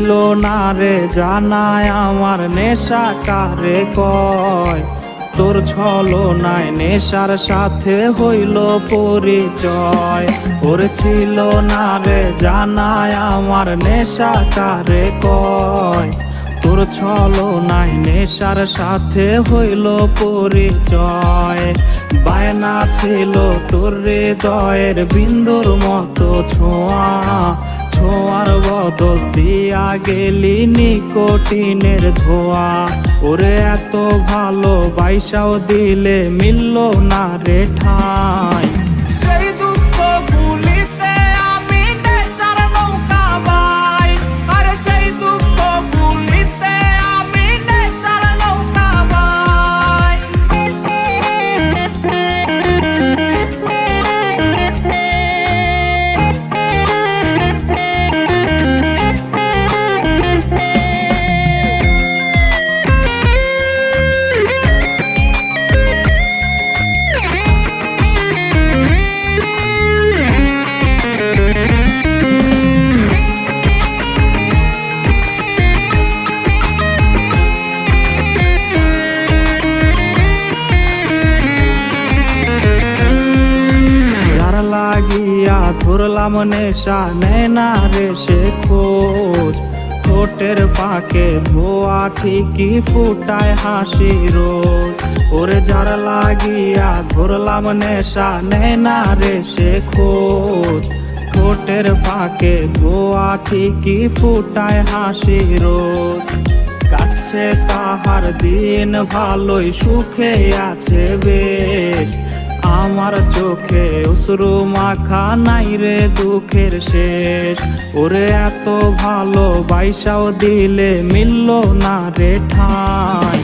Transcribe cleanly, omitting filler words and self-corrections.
ছিল না রে জানায় আমার নেশা কারে কয়। তোর ছলনায় নেশার সাথে হইল পরিচয়। ওর ছিল না রে জানায় আমার নেশা কারে কয়। তোর ছলনায় নেশার সাথে হইল পরিচয়। বায়না ছিল তোর হৃদয়ের বিন্দুর মতো ছোঁয়া, ছোঁয়ার বদল দিয়া গেলি নিকোটিনের ধোয়া। ওরে এত ভালো বাইসাও দিলে মিলল না রে ঠাঁই। সেই দুঃখ ভুলিতে আমি নেশার নৌকা বাই, আরে সেই দুঃখ ভুলিতে আমি নেশার নৌকা বাই। লাগিয়া ধরলাম নেশা নেয় না রে সে খোঁজ। ঠোঁটের পাকে ধোয়া ঠিকই ফুটায় হাসি রোজ। ওরে যার লাগিয়া ধরলাম নেশা নেয় না রে সে খোঁজ। ঠোঁটের পাকে ধোয়া ঠিকই ফুটায় হাসি রোজ। কাটছে তাহার দিন ভালোই সুখে আছে বেশ। আমার চোখে অশ্রু মাখা নাই রে দুঃখের শেষ। ওরে এত ভালো বাইসাও দিলে মিলল না রে ঠাঁই।